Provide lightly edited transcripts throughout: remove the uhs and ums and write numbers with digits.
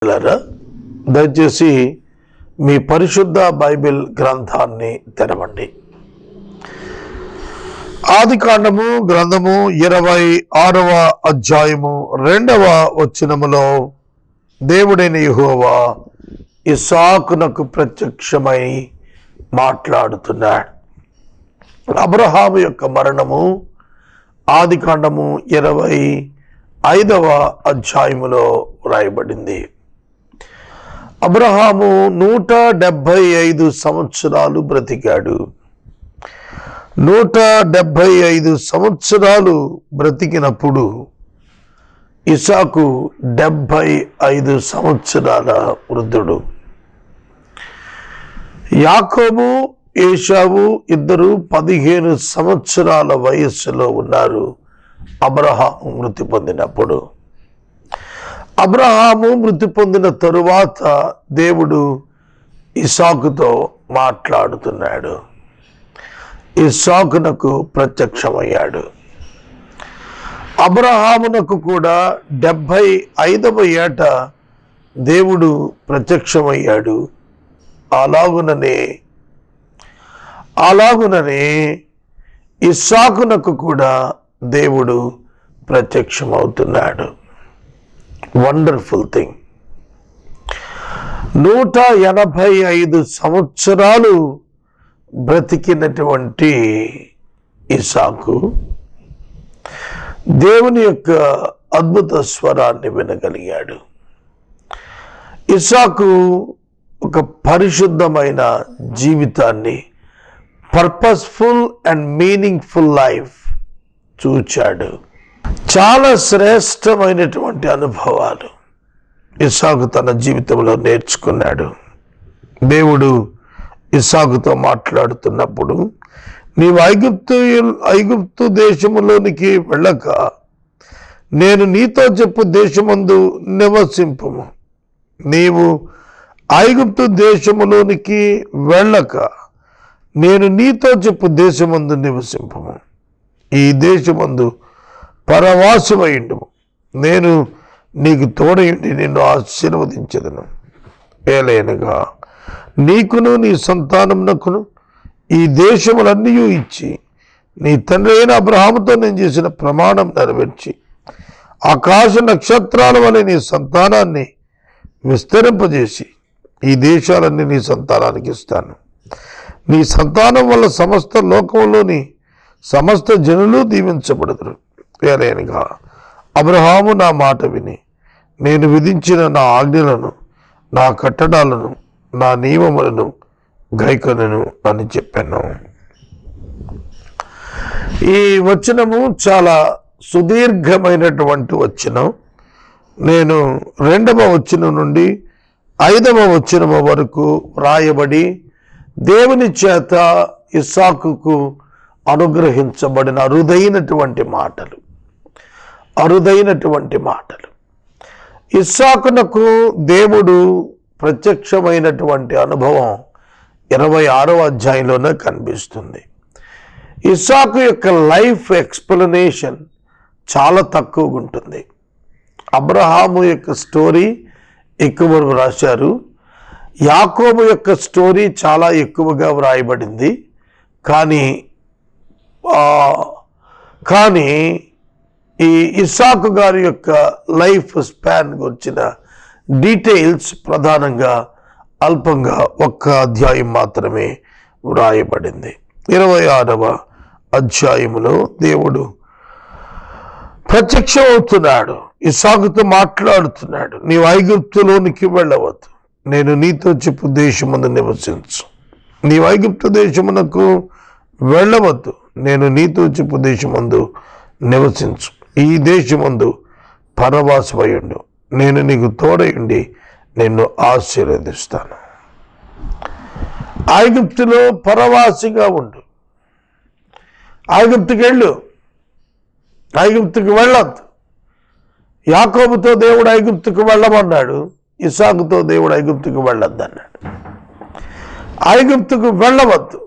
దయచేసి మీ పరిశుద్ధ బైబిల్ గ్రంథాన్ని తెరవండి. ఆదికాండము గ్రంథము 26వ అధ్యాయము 2వ వచనములో దేవుడైన యెహోవా ఇస్సాకునకు ప్రత్యక్షమై మాట్లాడుతున్నాడు. అబ్రహాము యొక్క మరణము ఆదికాండము 25వ అధ్యాయములో వ్రాయబడింది. అబ్రహాము 175 సంవత్సరాలు బ్రతికాడు. 175 సంవత్సరాలు బ్రతికినప్పుడు ఇస్సాకు 75 సంవత్సరాల వృద్ధుడు. యాకోబు ఏశావు ఇద్దరు 15 సంవత్సరాల వయస్సులో ఉన్నారు అబ్రహాము మృతి పొందినప్పుడు. అబ్రహాము మృతి పొందిన తరువాత దేవుడు ఇస్సాకుతో మాట్లాడుతున్నాడు. ఇస్సాకునకు ప్రత్యక్షమయ్యాడు. అబ్రహామునకు కూడా 75వ ఏట దేవుడు ప్రత్యక్షమయ్యాడు. అలాగుననే ఇస్సాకునకు కూడా దేవుడు ప్రత్యక్షమవుతున్నాడు. Wonderful thing. 185 సంవత్సరాలు బ్రతికినటువంటి ఇస్సాకు దేవుని యొక్క అద్భుత స్వరాన్ని వినగలిగాడు. ఇస్సాకు ఒక పరిశుద్ధమైన జీవితాన్ని, పర్పస్ఫుల్ అండ్ మీనింగ్ఫుల్ లైఫ్ చూచాడు. చాలా శ్రేష్టమైనటువంటి అనుభవాలు ఇస్సాకు తన జీవితంలో నేర్చుకున్నాడు. దేవుడు ఇస్సాకుతో మాట్లాడుతున్నప్పుడు, నీవు ఐగుప్తు దేశములోనికి వెళ్ళక నేను నీతో చెప్పు దేశమందు నివసింపుము. నీవు ఐగుప్తు దేశములోనికి వెళ్ళక నేను నీతో చెప్పు దేశమందు నివసింపుము. ఈ దేశమందు పరవాసమైండుము. నేను నీకు తోడయుండి నిన్ను ఆశీర్వదించెదను. ఏలైనగా నీకును నీ సంతానమునకును ఈ దేశములన్నీ ఇచ్చి నీ తండ్రి అయిన అబ్రహాముతో నేను చేసిన ప్రమాణం నెరవేర్చి ఆకాశ నక్షత్రాల వలె నీ సంతానాన్ని విస్తరింపజేసి ఈ దేశాలన్నీ నీ సంతానానికి ఇస్తాను. నీ సంతానం వల్ల సమస్త లోకంలోని సమస్త జనులు దీవించబడుదురు. ఏలైనగా అబ్రహాము నా మాట విని నేను విధించిన నా ఆజ్ఞలను, నా కట్టడాలను, నా నియమములను గైకొనెను అని చెప్పాను. ఈ వచనము చాలా సుదీర్ఘమైనటువంటి వచనం. నేను 2వ వచనం నుండి 5వ వచనం వరకు వ్రాయబడి దేవుని చేత ఇస్సాకుకు అనుగ్రహించబడిన అరుదైనటువంటి మాటలు. ఇస్సాకునకు దేవుడు ప్రత్యక్షమైనటువంటి అనుభవం 26వ అధ్యాయంలోనే కనిపిస్తుంది. ఇస్సాకు యొక్క లైఫ్ ఎక్స్ప్లెనేషన్ చాలా తక్కువగా ఉంటుంది. అబ్రహాము యొక్క స్టోరీ ఎక్కువ రాశారు. యాకోబు యొక్క స్టోరీ చాలా ఎక్కువగా వ్రాయబడింది. కానీ ఈ ఇస్సాకు గారి యొక్క లైఫ్ స్పాన్ గురించిన డీటెయిల్స్ ప్రధానంగా అల్పంగా 1 అధ్యాయం మాత్రమే వ్రాయబడింది. 26వ అధ్యాయములో దేవుడు ప్రత్యక్షమవుతున్నాడు. ఇస్సాకుతో మాట్లాడుతున్నాడు. నీవు ఐగుప్తులోనికి వెళ్ళవద్దు, నేను నీతో చెప్పు దేశమందు నివసించు. నీవు ఐగుప్తు దేశమునకు వెళ్ళవద్దు, నేను నీతో చెప్పు దేశమందు నివసించు. ఈ దేశమందు పరవాసమయుండు, నేను నీకు తోడయుండి నిన్ను ఆశీర్వదిస్తాను. ఐగుప్తులో పరవాసిగా ఉండు. ఐగుప్తుకి వెళ్ళు, ఐగుప్తుకి వెళ్ళొద్దు. యాకోబుతో దేవుడు ఐగుప్తుకు వెళ్ళమన్నాడు, ఇస్సాకుతో దేవుడు ఐగుప్తుకు వెళ్ళొద్దు అన్నాడు. ఐగుప్తుకు వెళ్ళవద్దు.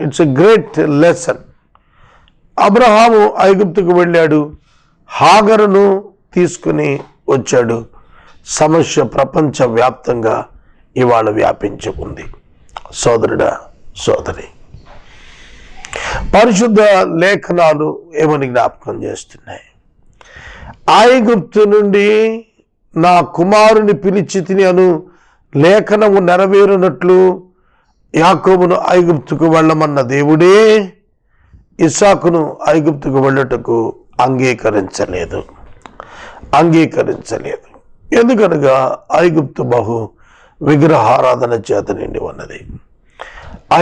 It's a great lesson. Abraham ఐగుప్తుకు వెళ్ళాడు, హాగరును తీసుకుని వచ్చాడు. సమస్య ప్రపంచవ్యాప్తంగా ఇవాళ వ్యాపించి ఉంది. సోదరుడా, సోదరి, పరిశుద్ధ లేఖనాలు ఏమని జ్ఞాపకం చేస్తున్నాయి? ఐగుప్తు నుండి నా కుమారుని పిలిచి తిని అను లేఖనము నెరవేరునట్లు యాకోబును ఐగుప్తుకు వెళ్ళమన్న దేవుడే ఇస్సాకును ఐగుప్తుకు వెళ్ళటకు అంగీకరించలేదు. ఎందుకనగా ఐగుప్తు బహు విగ్రహారాధన చేత నిండి ఉన్నది.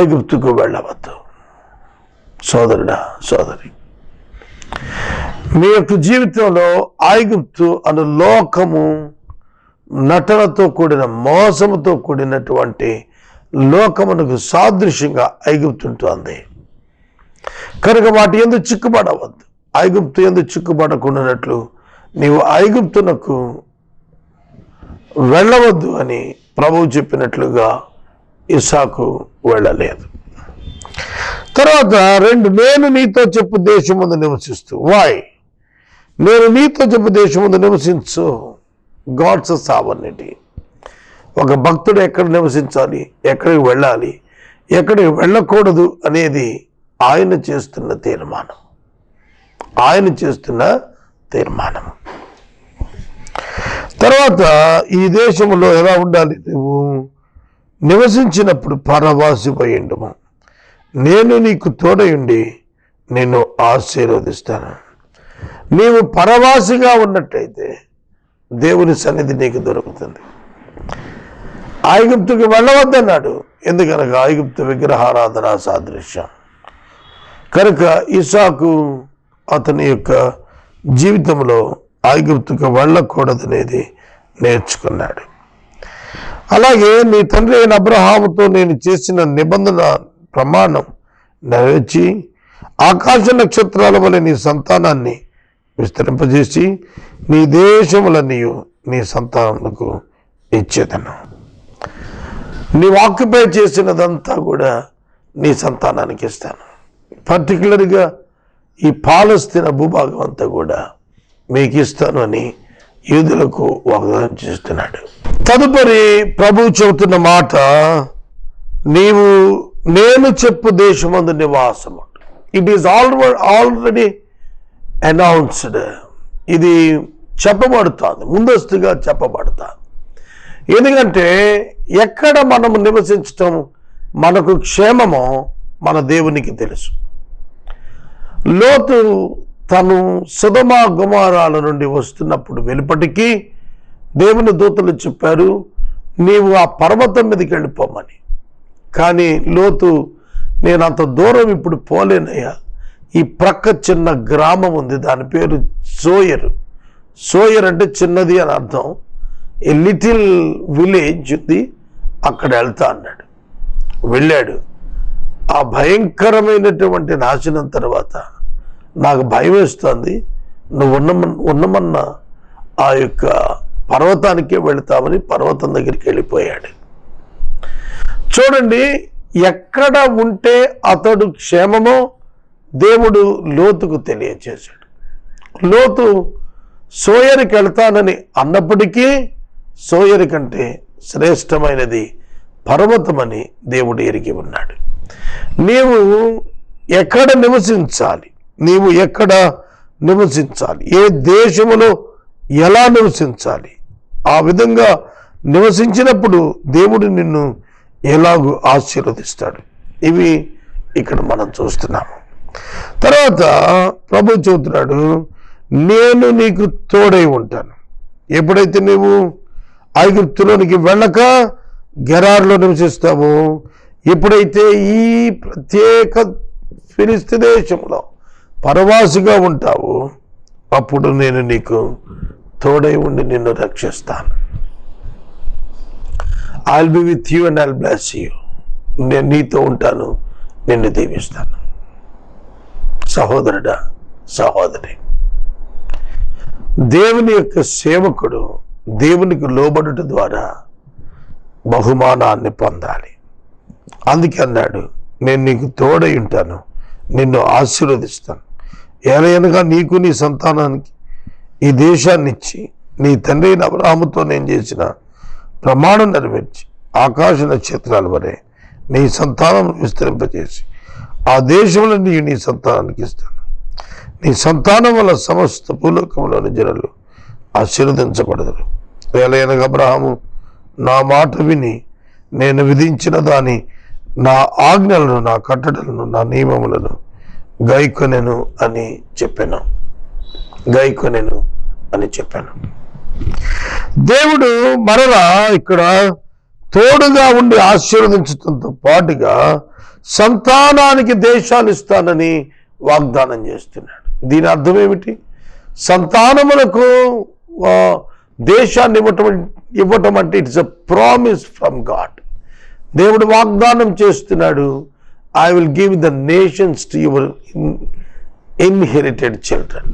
ఐగుప్తుకు వెళ్ళవద్దు. సోదరుడా, సోదరి, మీ యొక్క జీవితంలో ఐగుప్తు అను లోకము నటనతో కూడిన, మోసముతో కూడినటువంటి లోకమునకు సాదృశ్యంగా ఐగుప్తు ఉంటుంది. కనుక వాటి యందు చిక్కుబడవద్దు. ఐగుప్తు యందు చిక్కుబడకుండానట్లు నీవు ఐగుప్తునకు వెళ్ళవద్దు అని ప్రభువు చెప్పినట్లుగా ఇస్సాకు వెళ్ళలేదు. తర్వాత 2, నేను నీతో చెప్పు దేశం ముందు నివసిస్తూ. నేను నీతో చెప్పు దేశం ముందు నివసించు. God's sovereignty. ఒక భక్తుడు ఎక్కడ నివసించాలి, ఎక్కడికి వెళ్ళాలి, ఎక్కడికి వెళ్ళకూడదు అనేది ఆయన చేస్తున్న తీర్మానం. తర్వాత ఈ దేశంలో ఎలా ఉండాలి? నువ్వు నివసించినప్పుడు పరవాసిపోయిండుము. నేను నీకు తోడయుండి నిన్ను ఆశీర్వదిస్తాను. నీవు పరవాసిగా ఉన్నట్టయితే దేవుని సన్నిధి నీకు దొరుకుతుంది. ఐగుప్తుకి వెళ్ళవద్దన్నాడు, ఎందుకనగా ఐగుప్తు విగ్రహారాధన సాదృశ్యం. కనుక ఇస్సాకు అతని యొక్క జీవితంలో ఐగుప్తుకు వెళ్ళకూడదనేది నేర్చుకున్నాడు. అలాగే నీ తండ్రి అయిన అబ్రహాముతో నేను చేసిన నిబంధన ప్రమాణం నెరవేర్చి ఆకాశ నక్షత్రాల వలె నీ సంతానాన్ని విస్తరింపజేసి నీ దేశములన్నీ నీ సంతానములకు ఇచ్చేదను. నీవు ఆక్యుపై చేసినదంతా కూడా నీ సంతానానికి ఇస్తాను. పర్టికులర్గా ఈ పాలస్తీనా భూభాగం అంతా కూడా మీకు ఇస్తాను అని యూదులకు వాగ్దానం చేస్తున్నాడు. తదుపరి ప్రభువు చెబుతున్న మాట, నేను చెప్పు దేశమందు నివాసము. It is already announced. ఇది చెప్పబడుతుంది, ముందస్తుగా చెప్పబడుతుంది. ఎందుకంటే ఎక్కడ మనము నివసించటం మనకు క్షేమమో మన దేవునికి తెలుసు. లోతు తను సొదొమ గొమొర్రాల నుండి వస్తున్నప్పుడు వెలుపటికి దేవుని దూతలు చెప్పారు, నీవు ఆ పర్వతం మీదకి వెళ్ళిపోమని. కానీ లోతు, నేను అంత దూరం ఇప్పుడు పోలేనయ్యా, ఈ ప్రక్క చిన్న గ్రామం ఉంది, దాని పేరు సోయర్ అంటే చిన్నది అని అర్థం. ఏ లిటిల్ విలేజ్ ఉంది, అక్కడ వెళ్తా అన్నాడు. వెళ్ళాడు. ఆ భయంకరమైనటువంటి నాశనం తర్వాత నాకు భయం వేస్తుంది, నువ్వు ఉన్నమన్న ఆ యొక్క పర్వతానికే వెళతామని పర్వతం దగ్గరికి వెళ్ళిపోయాడు. చూడండి, ఎక్కడ ఉంటే అతడు క్షేమమో దేవుడు లోతుకు తెలియచేశాడు. లోతు సోయరికి వెళ్తానని అన్నప్పటికీ సోయరి కంటే శ్రేష్టమైనది పర్వతమని దేవుడు ఎరిగి ఉన్నాడు. నీవు ఎక్కడ నివసించాలి, ఏ దేశములో ఎలా నివసించాలి, ఆ విధంగా నివసించినప్పుడు దేవుడు నిన్ను ఎలాగూ ఆశీర్వదిస్తాడు. ఇవి ఇక్కడ మనం చూస్తున్నాము. తర్వాత ప్రభువు చెబుతున్నాడు, నేను నీకు తోడై ఉంటాను. ఎప్పుడైతే నీవు ఐగుప్తులోనికి వెళ్ళక గెరారులో నివసిస్తావో, ఎప్పుడైతే ఈ ప్రత్యేక ఫిలిష్తీ దేశంలో పరవాసిగా ఉంటావో, అప్పుడు నేను నీకు తోడై ఉండి నిన్ను రక్షిస్తాను. I'll be with you and I'll bless you. నేను నీతో ఉంటాను, నిన్ను దీవిస్తాను. సహోదరుడా, సహోదరి, దేవుని యొక్క సేవకుడు దేవునికి లోబడుట ద్వారా బహుమానాన్ని పొందాలి. అందుకే అన్నాడు, నేను నీకు తోడై ఉంటాను, నిన్ను ఆశీర్వదిస్తాను. ఎలాగనగా నీకు నీ సంతానానికి ఈ దేశాన్ని ఇచ్చి నీ తండ్రి అయిన అబ్రహాముతో నేను చేసిన ప్రమాణం నెరవేర్చి ఆకాశ నక్షత్రాల వలె నీ సంతానం విస్తరింపజేసి ఆ దేశంలో నీ సంతానానికి ఇస్తాను. నీ సంతానం వల్ల సమస్త భూలోకంలోని జనులు ఆశీర్వదించబడదురు. వేలైనగా అబ్రహాము నా మాట విని నేను విధించిన దాని నా ఆజ్ఞలను, నా కట్టడలను, నా నియమములను గైకొనెను అని చెప్పాను. దేవుడు మరలా ఇక్కడ తోడుగా ఉండి ఆశీర్వదించడంతో పాటుగా సంతానానికి దేశాలు ఇస్తానని వాగ్దానం చేస్తున్నాడు. దీని అర్థం ఏమిటి? సంతానములకు దేశాన్ని ఇవ్వటం అంటే it's a promise from God. దేవుడు వాగ్దానం చేస్తున్నాడు, I will give the nations to your inherited children.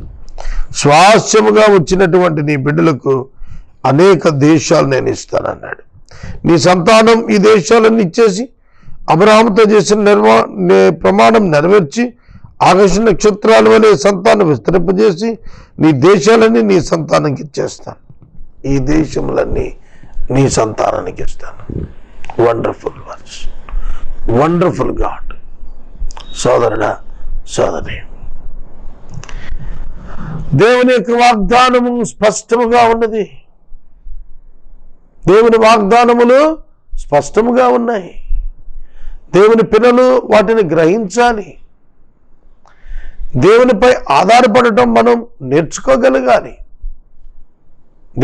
స్వాస్థ్యముగా వచ్చినటువంటి నీ బిడ్డలకు అనేక దేశాలు నేను ఇస్తానన్నాడు. నీ సంతానం ఈ దేశాలను ఇచ్చేసి అబ్రహాముతో చేసిన ప్రమాణం నెరవేర్చి ఆకాశ నక్షత్రాల వలె సంతానం విస్తరింపజేసి నీ దేశాలన్నీ నీ సంతానానికి ఇచ్చేస్తాను. ఈ దేశములన్నీ నీ సంతానానికి ఇస్తాను. Wonderful words, wonderful God. సోదరుడా, సోదరి, దేవుని యొక్క వాగ్దానము స్పష్టముగా ఉన్నది. దేవుని వాగ్దానములు స్పష్టముగా ఉన్నాయి. దేవుని పిల్లలు వాటిని గ్రహించాలి. దేవునిపై ఆధారపడటం మనం నేర్చుకోగలగాలి.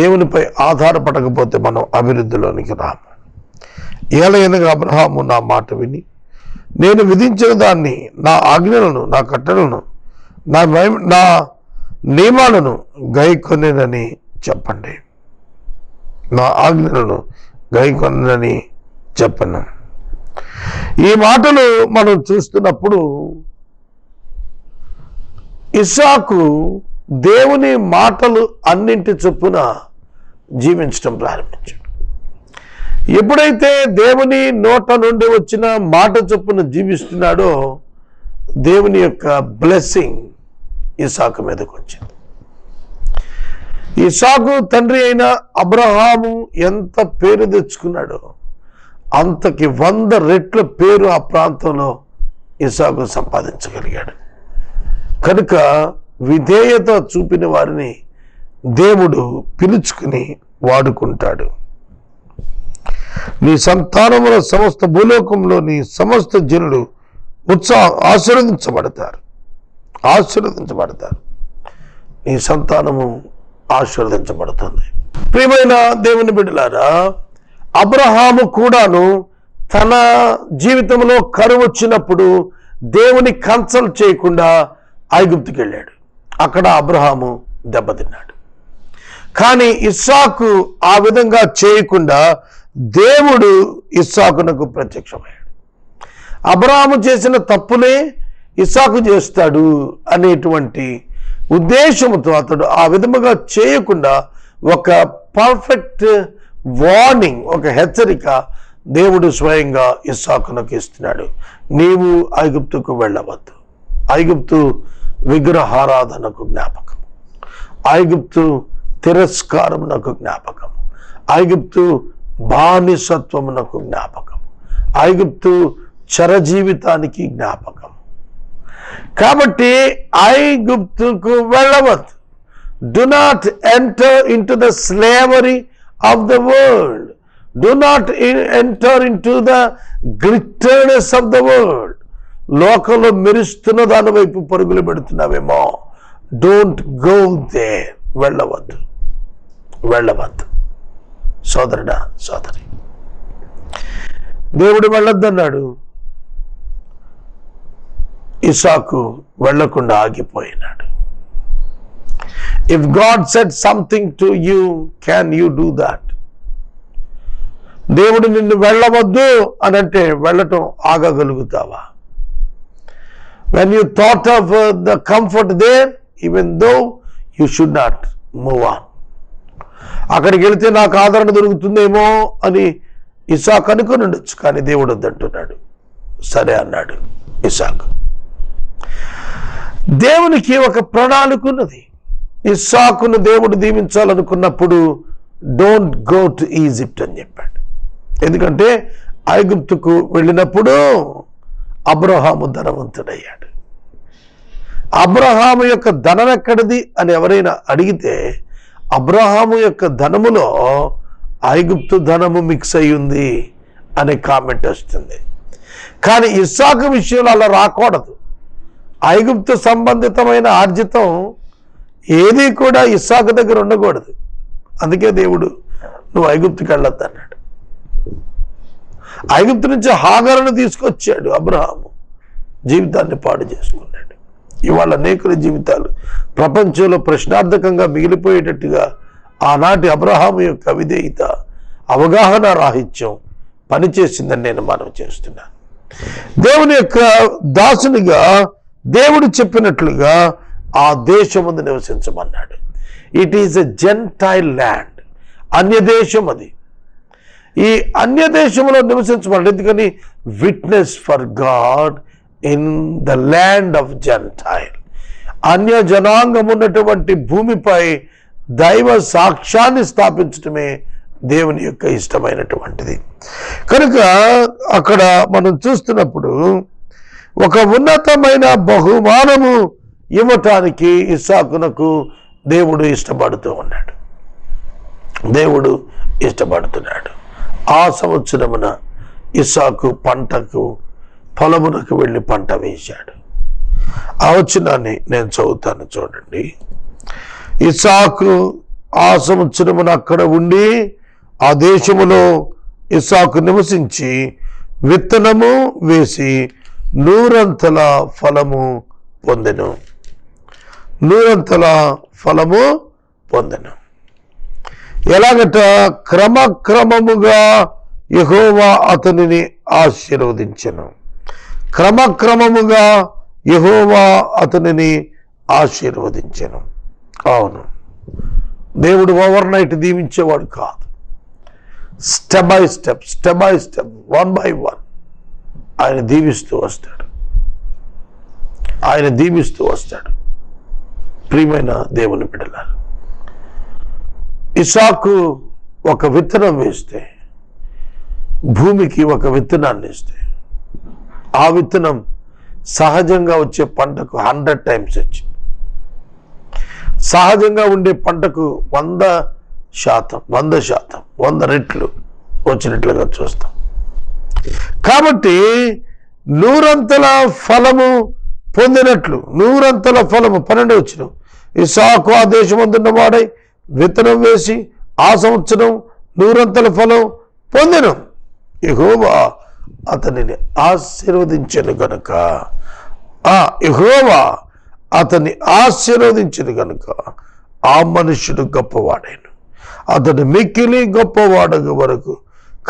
దేవునిపై ఆధారపడకపోతే మనం అభివృద్ధిలోనికి రాము. ఏలయనగా అబ్రహాము నా మాట విని నేను విధించిన దాన్ని, నా ఆజ్ఞలను, నా కట్టడలను, నా నియమాలను గైకొనేనని చెప్పండి. నా ఆజ్ఞలను గైకొనని చెప్పను. ఈ మాటలు మనం చూస్తున్నప్పుడు ఇస్సాకు దేవుని మాటలు అన్నింటి చొప్పున జీవించడం ప్రారంభించాడు. ఎప్పుడైతే దేవుని నోట నుండి వచ్చిన మాట చొప్పున జీవిస్తున్నాడో దేవుని యొక్క బ్లెస్సింగ్ ఇస్సాకు మీదకు వచ్చింది. ఇస్సాకు తండ్రి అయిన అబ్రహాము ఎంత పేరు తెచ్చుకున్నాడో అంతకి 100 రెట్ల పేరు ఆ ప్రాంతంలో ఇస్సాకు సంపాదించగలిగాడు. కనుక విధేయత చూపిన వారిని దేవుడు పిలుచుకుని వాడుకుంటాడు. నీ సంతానముల సమస్త భూలోకంలోని సమస్త జనులు ఆశీర్వదించబడతారు. నీ సంతానము ఆశీర్వదించబడుతుంది. ప్రియమైన దేవుని బిడ్డలారా, అబ్రహాము కూడాను తన జీవితంలో కరువు వచ్చినప్పుడు దేవుని కన్సల్ట్ చేయకుండా ఐగుప్తుకి వెళ్ళాడు. అక్కడ అబ్రహాము దెబ్బతిన్నాడు. కానీ ఇస్సాకు ఆ విధంగా చేయకుండా దేవుడు ఇస్సాకునకు ప్రత్యక్షమయ్యాడు. అబ్రహాము చేసిన తప్పులే ఇస్సాకు చేస్తాడు అనేటువంటి ఉద్దేశంతో అతడు ఆ విధముగా చేయకుండా ఒక పర్ఫెక్ట్ వార్నింగ్, ఒక హెచ్చరిక దేవుడు స్వయంగా ఇస్సాకునకు ఇస్తున్నాడు. నీవు ఐగుప్తుకు వెళ్ళవద్దు. ఐగుప్తు విగ్రహారాధనకు జ్ఞాపకం, ఐగుప్తు తిరస్కారమునకు జ్ఞాపకం, ఐగుప్తు బానిసత్వమునకు జ్ఞాపకం, ఐగుప్తు చరజీవితానికి జ్ఞాపకం. కాబట్టి ఐగుప్తుకు వెళ్ళవద్దు. Do not enter in to the slavery of the world. Do not enter in to the glitterness of the world. లోకంలో మెరుస్తున్న దాని వైపు పరుగులు పెడుతున్నావేమో. Don't go there. వెళ్ళవద్దు. సోదరుడా, సోదరి, దేవుడు వెళ్ళొద్దన్నాడు. ఇస్సాకు వెళ్లకుండా ఆగిపోయినాడు. If God said something to you, can you do that? దేవుడు నిన్ను వెళ్ళవద్దు అని అంటే వెళ్ళటం ఆగగలుగుతావా? When you thought of the comfort there, even though you should not move on. అక్కడికి వెళితే నాకు ఆదరణ దొరుకుతుందేమో అని ఇస్సాకు అనుకుని ఉండొచ్చు. కానీ దేవుడు వద్దంటున్నాడు. సరే అన్నాడు ఇస్సాకు. దేవునికి ఒక ప్రణాళిక ఉన్నది. ఇస్సాకును దేవుడు దీవించాలనుకున్నప్పుడు డోంట్ గో టు ఈజిప్ట్ అని చెప్పాడు. ఎందుకంటే ఐగుప్తుకు వెళ్ళినప్పుడు అబ్రహాము ధనవంతుడయ్యాడు. అబ్రహాము యొక్క ధనం ఎక్కడిది అని ఎవరైనా అడిగితే అబ్రహాము యొక్క ధనములో ఐగుప్తు ధనము మిక్స్ అయి ఉంది అనే కామెంట్ వస్తుంది. కానీ ఇస్సాకు విషయంలో అలా రాకూడదు. ఐగుప్తు సంబంధితమైన ఆర్జితం ఏది కూడా ఇస్సాకు దగ్గర ఉండకూడదు. అందుకే దేవుడు నువ్వు ఐగుప్తుకి వెళ్ళొద్దు అన్నాడు. ఐగుప్తు నుంచి హాగరును తీసుకొచ్చాడు అబ్రహాము. జీవితాన్ని పాడు చేసుకున్నాడు. ఇవాళ అనేకుల జీవితాలు ప్రపంచంలో ప్రశ్నార్థకంగా మిగిలిపోయేటట్టుగా ఆనాటి అబ్రహాము యొక్క అవిధేయత, అవగాహన రాహిత్యం పనిచేసిందని నేను మనవి చేస్తున్నాను. దేవుని యొక్క దాసునిగా దేవుడు చెప్పినట్లుగా ఆ దేశమందు నివసించమన్నాడు. It is a gentile land, అన్యదేశం. అది ఈ అన్యదేశంలో నివసించమన్నాడు. ఎందుకని? Witness for God in the land of gentile. అన్య జనాంగం ఉన్నటువంటి భూమిపై దైవ సాక్ష్యాన్ని స్థాపించడమే దేవుని యొక్క ఇష్టమైనటువంటిది. కనుక అక్కడ మనం చూస్తున్నప్పుడు ఒక ఉన్నతమైన బహుమానము ఇవ్వటానికి ఇస్సాకునకు దేవుడు ఇష్టపడుతూ ఉన్నాడు. దేవుడు ఇష్టపడుతున్నాడు. ఆ సంవత్సరమున ఇస్సాకు పొలమునకు వెళ్ళి పంట వేశాడు. ఆ వచనాన్ని నేను చదువుతాను, చూడండి. ఇస్సాకు ఆ సంవత్సరమున అక్కడ ఉండి ఆ దేశములో ఇస్సాకు నివసించి విత్తనము వేసి 100 ఫలము పొందెను. 100 ఫలము పొందెను. ఎలాగట? క్రమక్రమముగా యెహోవా అతనిని ఆశీర్వదించెను. క్రమక్రమముగా యెహోవా అతనిని ఆశీర్వదించెను. అవును, దేవుడు ఓవర్ నైట్ దీవించేవాడు కాదు. Step by step, one by one ఆయన దీవిస్తూ వస్తాడు. ప్రియమైన దేవుని బిడ్డలారా, ఇస్సాకు ఒక విత్తనం వేస్తే, భూమికి ఒక విత్తనాన్ని ఇస్తే, ఆ విత్తనం సహజంగా వచ్చే పంటకు 100 టైమ్స్ వచ్చింది. సహజంగా ఉండే పంటకు 100 రెట్లు వచ్చినట్లుగా చూస్తాం. కాబట్టి 100 ఫలము పొందినట్లు, 100 ఫలము 12 వచ్చిన ఇస్సాకు ఆ దేశమందున్న వాడై విత్తనం వేసి ఆ సంవత్సరం 100 ఫలం పొందెను. యెహోవా అతనిని ఆశీర్వదించెను గనుక, ఆ మనుష్యుడు గొప్పవాడైన, అతడు మిక్కిలి గొప్పవాడగ వరకు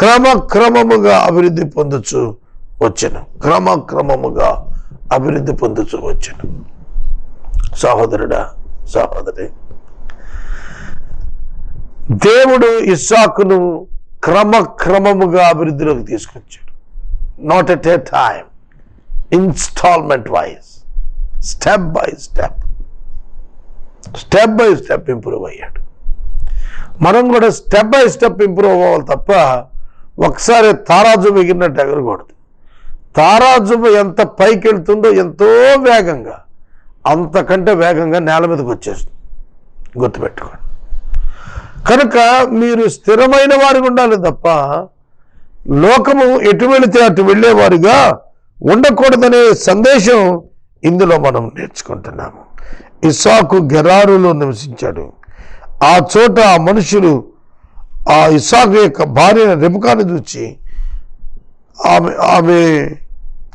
క్రమక్రమముగా అభివృద్ధి పొందుచు వచ్చెను. సహోదరుడా, సహోదరి, దేవుడు ఇస్సాకును క్రమక్రమముగా అభివృద్ధిలోకి తీసుకొచ్చాడు. Not at a time, instalment wise, step by step improve అయ్యాడు. మనం కూడా స్టెప్ బై స్టెప్ ఇంప్రూవ్ అవ్వాలి తప్ప ఒకసారి తారాజుబు ఎగిరినట్టు ఎగరకూడదు. తారాజుబు ఎంత పైకి వెళ్తుందో ఎంతో వేగంగా, అంతకంటే వేగంగా నేల మీదకి వచ్చేస్తుంది. గుర్తుపెట్టుకోండి. కనుక మీరు స్థిరమైన వారిగా ఉండాలి తప్ప లోకము ఎటు వెళితే అటు వెళ్ళేవారుగా ఉండకూడదనే సందేశం ఇందులో మనం నేర్చుకుంటున్నాము. ఇస్సాకు గెరారులో నివసించాడు. ఆ చోట ఆ మనుషులు ఆ ఇస్సాకు యొక్క భార్య రెబెకాను చూచి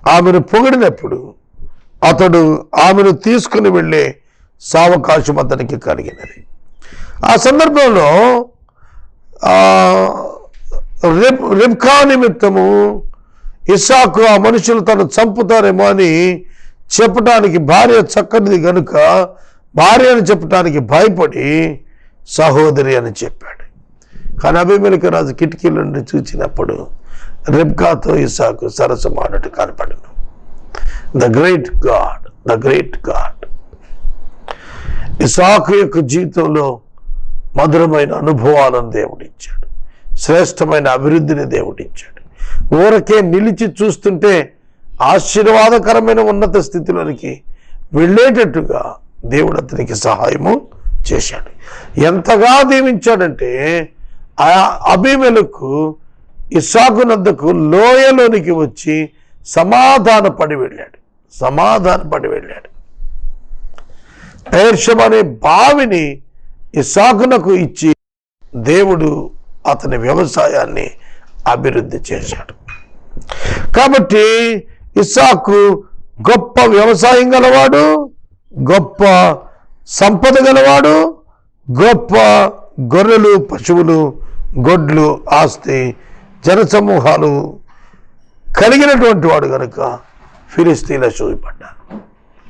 ఆమెను పొగిడినప్పుడు అతడు ఆమెను తీసుకుని వెళ్ళే సావకాశం అతనికి కలిగినది. ఆ సందర్భంలో రెబెకా నిమిత్తము ఇస్సాకు ఆ మనుషులు తను చంపుతారేమో అని చెప్పటానికి, భార్య చక్కనిది కనుక భార్య అని చెప్పటానికి భయపడి సహోదరి అని చెప్పాడు. కానీ అబీమెలెకు రాజు కిటికీల నుండి చూచినప్పుడు రెబెకాతో ఇస్సాకు సరసమానట్టు కనపడను. ద గ్రేట్ గాడ్ ఇస్సాకు యొక్క జీవితంలో మధురమైన అనుభవాలను దేవుడిచ్చాడు, శ్రేష్టమైన అభివృద్ధిని దేవుడిచ్చాడు. ఊరకే నిలిచి చూస్తుంటే ఆశీర్వాదకరమైన ఉన్నత స్థితిలోనికి వెళ్ళేటట్టుగా దేవుడు అతనికి సహాయము చేశాడు. ఎంతగా దీవించాడంటే ఆ అబీమెలెకు ఇస్సాకునద్దకు లోయలోనికి వచ్చి సమాధానపడి వెళ్ళాడు. బెయేర్షెబా అనే బావిని ఇస్సాకునకు ఇచ్చి దేవుడు అతని వ్యవసాయాన్ని అభివృద్ధి చేశాడు. కాబట్టి ఇస్సాకు గొప్ప వ్యవసాయం గలవాడు, గొప్ప సంపద గలవాడు, గొప్ప గొర్రెలు, పశువులు, గొడ్లు, ఆస్తి, జనసమూహాలు కలిగినటువంటి వాడు కనుక ఫిలిస్తీన్ల చూపడ్డారు.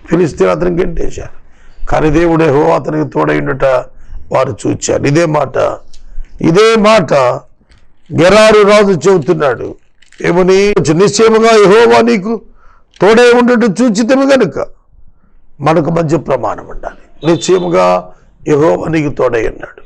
ఫిలిస్తీన్ అతనికి గెంటేశారు. కానీ దేవుడు యెహోవా అతనికి తోడైండుట వారు చూచారు. ఇదే మాట గెరారు రాజు చెబుతున్నాడు. ఏమని? నిశ్చయముగా యెహోవా నీకు తోడై ఉండటం చూచితము గనుక మనకు మధ్య ప్రమాణం ఉండాలి. నిశ్చయముగా యెహోవా నీకు తోడై ఉన్నాడు.